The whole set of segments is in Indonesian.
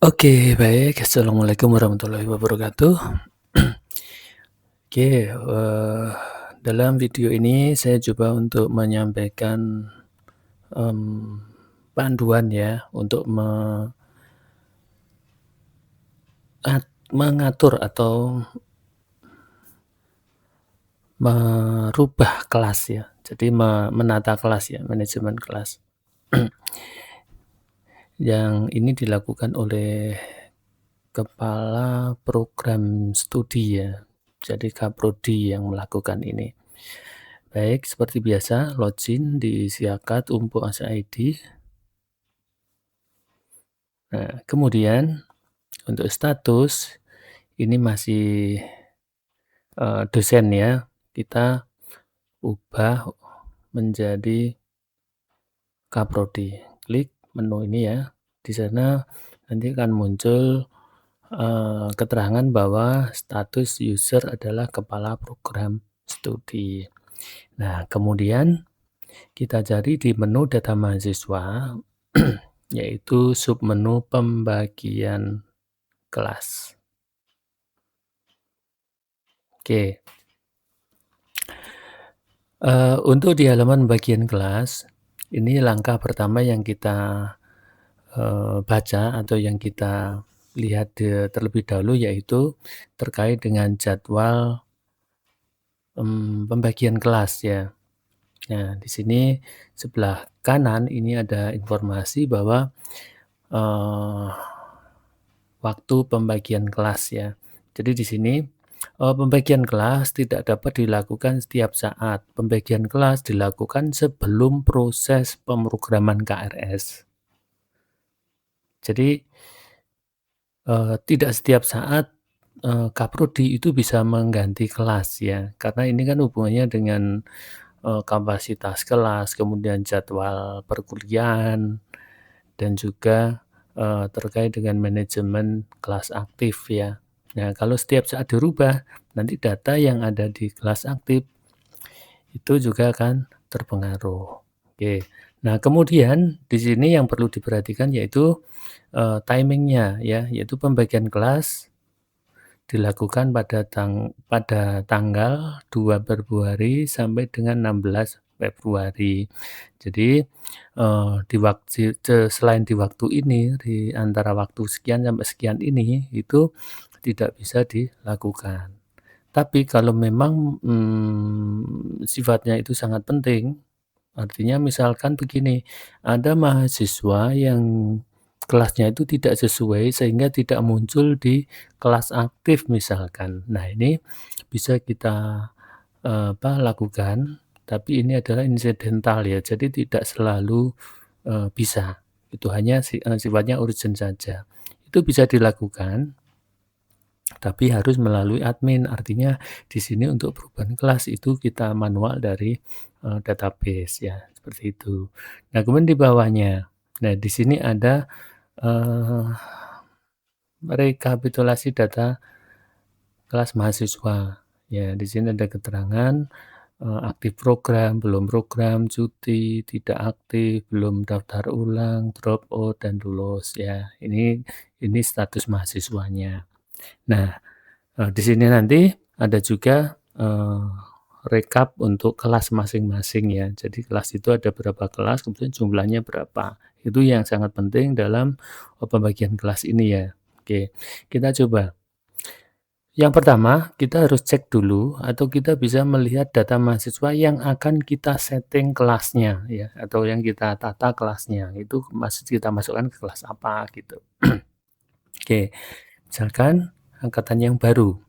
Oke, baik. Assalamualaikum warahmatullahi wabarakatuh. Oke, dalam video ini saya coba untuk menyampaikan, panduan ya untuk mengatur atau merubah kelas ya. Jadi menata kelas ya, manajemen kelas. Yang ini dilakukan oleh kepala program studi ya. Jadi kaprodi yang melakukan ini. Baik, seperti biasa, login di Siakat Umpu Asa ID. Nah, kemudian untuk status, ini masih, dosen ya, kita ubah menjadi kaprodi. Klik menu ini ya, di sana nanti akan muncul, keterangan bahwa status user adalah kepala program studi. Nah, kemudian kita cari di menu data mahasiswa, yaitu submenu pembagian kelas. Oke, untuk di halaman bagian kelas, ini langkah pertama yang kita, baca atau yang kita lihat terlebih dahulu yaitu terkait dengan jadwal, pembagian kelas ya. Nah, di sini sebelah kanan ini ada informasi bahwa, eee, waktu pembagian kelas ya. Jadi di sini, pembagian kelas tidak dapat dilakukan setiap saat. Pembagian kelas dilakukan sebelum proses pemrograman KRS. Jadi, tidak setiap saat, kaprodi itu bisa mengganti kelas ya, karena ini kan hubungannya dengan, kapasitas kelas, kemudian jadwal perkuliahan, dan juga, terkait dengan manajemen kelas aktif ya. Nah, kalau setiap saat dirubah, nanti data yang ada di kelas aktif itu juga akan terpengaruh. Oke. Nah, kemudian di sini yang perlu diperhatikan yaitu, timing-nya ya, yaitu pembagian kelas dilakukan pada tanggal 2 Februari sampai dengan 16 Februari. Jadi, selain di waktu ini, di antara waktu sekian sampai sekian ini, itu tidak bisa dilakukan. Tapi kalau memang, sifatnya itu sangat penting, artinya misalkan begini, ada mahasiswa yang kelasnya itu tidak sesuai sehingga tidak muncul di kelas aktif misalkan. Nah, ini bisa kita, lakukan, tapi ini adalah insidental ya, jadi tidak selalu, bisa. Itu hanya sifatnya urgent saja. Itu bisa dilakukan, tapi harus melalui admin. Artinya di sini untuk perubahan kelas itu kita manual dari, database ya, seperti itu. Nah, kemudian di bawahnya, nah di sini ada, eee, rekapitulasi data kelas mahasiswa. Ya, di sini ada keterangan, aktif program, belum program, cuti, tidak aktif, belum daftar ulang, drop out, dan lulus ya. Ini status mahasiswanya. Nah, di sini nanti ada juga, rekap untuk kelas masing-masing ya. Jadi kelas itu ada berapa kelas, kemudian jumlahnya berapa. Itu yang sangat penting dalam, pembagian kelas ini ya. Oke, kita coba. Yang pertama, kita harus cek dulu atau kita bisa melihat data mahasiswa yang akan kita setting kelasnya ya, atau yang kita tata kelasnya, itu kita masukkan ke kelas apa gitu. Oke, misalkan angkatan yang baru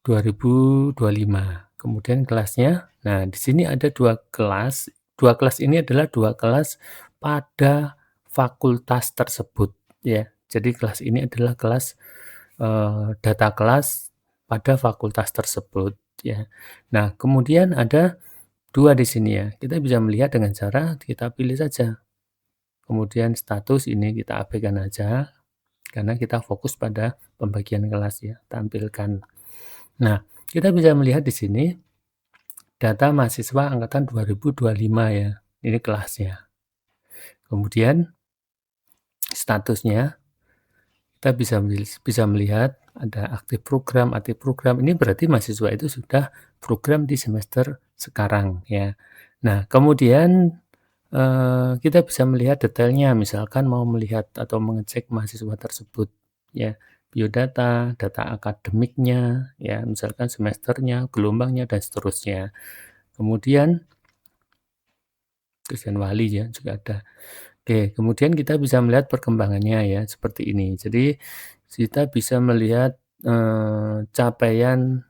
2025. Kemudian kelasnya, nah di sini ada 2 kelas, 2 kelas ini adalah 2 kelas pada fakultas tersebut ya. Jadi kelas ini adalah kelas, data kelas pada fakultas tersebut ya. Nah, kemudian ada 2 di sini ya, kita bisa melihat dengan cara kita pilih saja. Kemudian status ini kita abaikan aja, karena kita fokus pada pembagian kelas ya, tampilkan. Nah, kita bisa melihat di sini data mahasiswa angkatan 2025 ya, ini kelasnya. Kemudian statusnya, kita bisa melihat ada aktif program, ini berarti mahasiswa itu sudah program di semester sekarang ya. Nah kemudian, kita bisa melihat detailnya, misalkan mau melihat atau mengecek mahasiswa tersebut ya, biodata, data akademiknya ya, misalkan semesternya, gelombangnya, dan seterusnya. Kemudian dosen wali ya juga ada. Oke, kemudian kita bisa melihat perkembangannya ya, seperti ini. Jadi, kita bisa melihat, capaian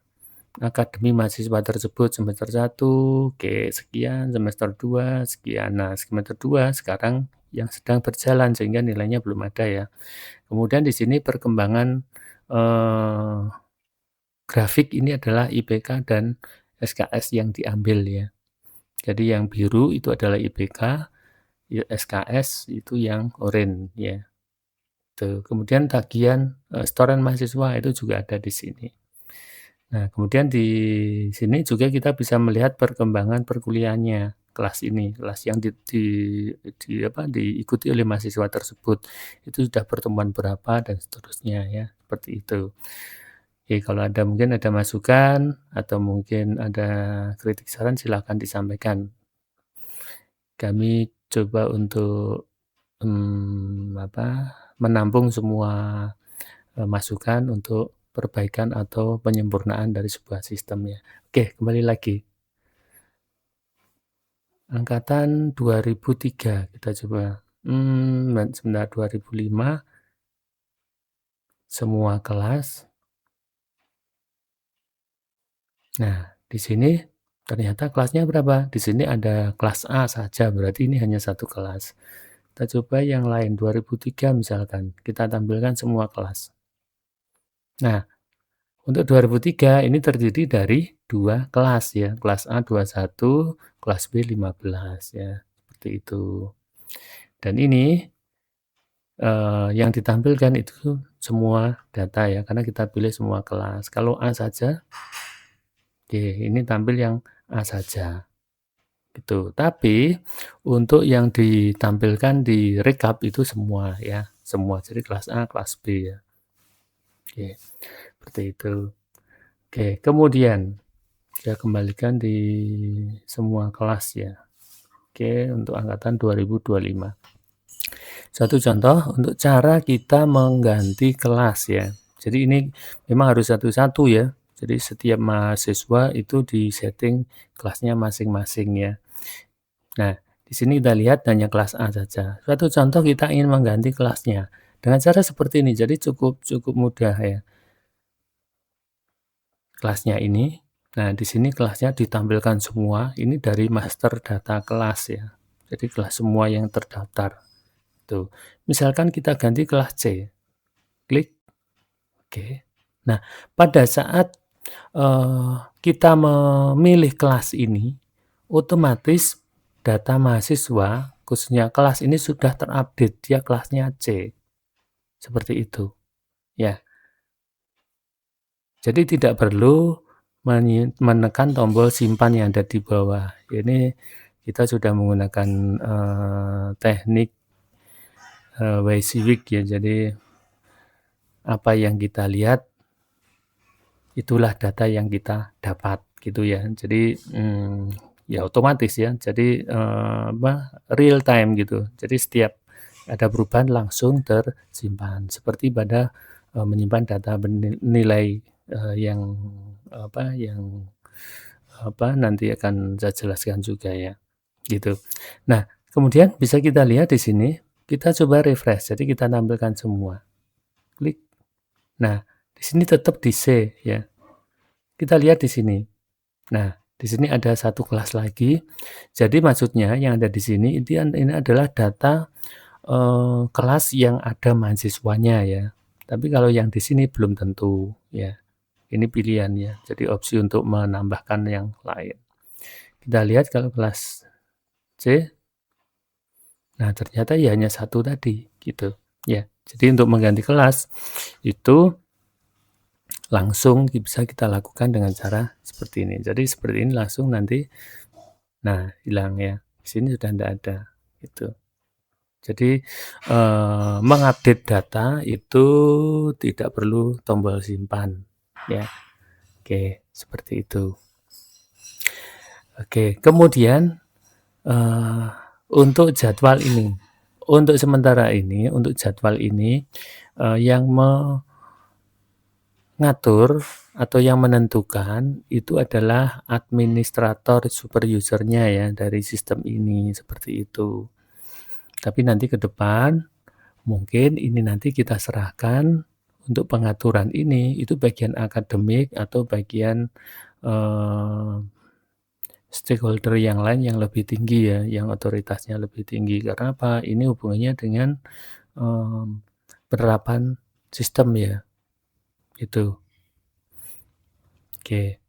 akademi mahasiswa tersebut semester 1, oke sekian, semester 2 sekian. Nah, semester 2 sekarang yang sedang berjalan sehingga nilainya belum ada ya. Kemudian di sini perkembangan, eee, grafik ini adalah IPK dan SKS yang diambil ya. Jadi yang biru itu adalah IPK, ya SKS itu yang oranye ya, tuh. Kemudian tagihan, setoran mahasiswa itu juga ada di sini. Nah, kemudian di sini juga kita bisa melihat perkembangan perkuliahannya, kelas ini, kelas yang diikuti oleh mahasiswa tersebut, itu sudah pertemuan berapa dan seterusnya ya, seperti itu. Oke, kalau ada mungkin ada masukan atau mungkin ada kritik saran silakan disampaikan. Kami coba untuk, menampung semua, masukan untuk perbaikan atau penyempurnaan dari sebuah sistem ya. Oke, kembali lagi. Angkatan 2003 kita coba, sebentar 2005 semua kelas. Nah, di sini ternyata kelasnya berapa? Di sini ada kelas A saja, berarti ini hanya satu kelas. Kita coba yang lain 2003 misalkan, kita tampilkan semua kelas. Nah, untuk 2003 ini terdiri dari 2 kelas ya, kelas A 21, kelas B 15 ya, seperti itu. Dan ini, yang ditampilkan itu semua data ya, karena kita pilih semua kelas. Kalau A saja, oke ini tampil yang A saja, gitu. Tapi untuk yang ditampilkan di rekap itu semua ya, semua. Jadi kelas A, kelas B ya. Oke, seperti itu. Oke, kemudian saya kembalikan di semua kelas ya. Oke, untuk angkatan 2025. Satu contoh untuk cara kita mengganti kelas ya. Jadi ini memang harus satu-satu ya. Jadi setiap mahasiswa itu di-setting kelasnya masing-masing ya. Nah, di sini kita lihat hanya kelas A saja. Suatu contoh kita ingin mengganti kelasnya dengan cara seperti ini. Jadi cukup mudah ya. Kelasnya ini. Nah, di sini kelasnya ditampilkan semua. Ini dari master data kelas ya. Jadi kelas semua yang terdaftar. Tuh. Misalkan kita ganti kelas C. Klik. Oke. Nah, pada saat kita memilih kelas ini, otomatis data mahasiswa, khususnya kelas ini sudah terupdate, dia kelasnya C. Seperti itu. Ya. Jadi tidak perlu menekan tombol simpan yang ada di bawah. Ini kita sudah menggunakan, teknik, WYSIWYG ya. Jadi apa yang kita lihat, itulah data yang kita dapat gitu ya. Jadi, ya otomatis ya. Jadi, real time gitu. Jadi setiap ada perubahan langsung tersimpan. Seperti pada, menyimpan data nilai, yang nanti akan saya jelaskan juga ya, gitu. Nah, kemudian bisa kita lihat di sini, kita coba refresh, jadi kita tampilkan semua. Klik. Nah, di sini tetap di C ya. Kita lihat di sini. Nah, di sini ada satu kelas lagi. Jadi maksudnya yang ada di sini ini adalah data, kelas yang ada mahasiswanya ya. Tapi kalau yang di sini belum tentu ya. Ini pilihan ya, jadi opsi untuk menambahkan yang lain. Kita lihat kalau kelas C, nah ternyata ya hanya satu tadi, gitu ya. Jadi untuk mengganti kelas, itu langsung bisa kita lakukan dengan cara seperti ini. Jadi seperti ini langsung nanti, nah hilang ya, di sini sudah tidak ada, gitu. Jadi, mengupdate data itu tidak perlu tombol simpan, ya. Oke, seperti itu. Oke, kemudian, eee, untuk jadwal ini, untuk sementara ini, untuk jadwal ini, yang mengatur atau yang menentukan itu adalah administrator super user-nya ya, dari sistem ini, seperti itu. Tapi nanti ke depan, mungkin ini nanti kita serahkan untuk pengaturan ini, itu bagian akademik atau bagian, eee, stakeholder yang lain yang lebih tinggi ya, yang otoritasnya lebih tinggi. Karena apa? Ini hubungannya dengan, mmm, penerapan sistem ya, itu. Oke,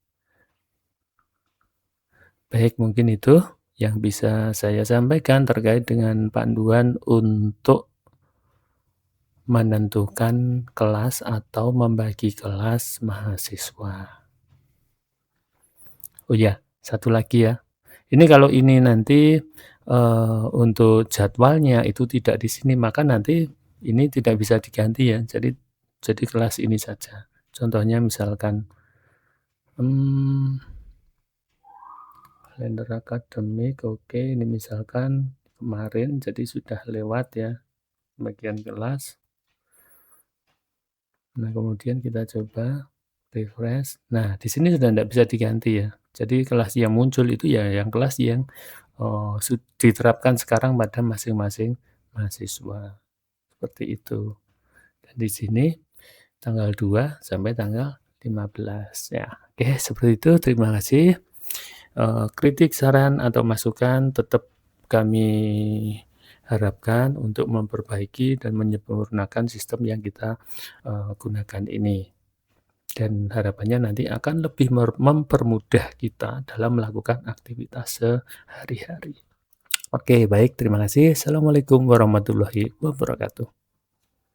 baik mungkin itu yang bisa saya sampaikan terkait dengan panduan untuk menentukan kelas atau membagi kelas mahasiswa. Oh ya, satu lagi ya. Ini kalau ini nanti, untuk jadwalnya itu tidak di sini, maka nanti ini tidak bisa diganti ya. Jadi kelas ini saja. Contohnya misalkan, mmm, kalender akademik, oke, ini misalkan kemarin jadi sudah lewat ya bagian kelas. Nah, kemudian kita coba refresh. Nah, di sini sudah tidak bisa diganti ya. Jadi kelas yang muncul itu ya yang kelas yang, diterapkan sekarang pada masing-masing mahasiswa, seperti itu. Dan di sini tanggal 2 sampai tanggal 15 ya. Oke, seperti itu. Terima kasih. Kritik, saran, atau masukan tetap kami harapkan untuk memperbaiki dan menyempurnakan sistem yang kita, gunakan ini. Dan harapannya nanti akan lebih mempermudah kita dalam melakukan aktivitas sehari-hari. Oke, baik, terima kasih. Assalamualaikum warahmatullahi wabarakatuh.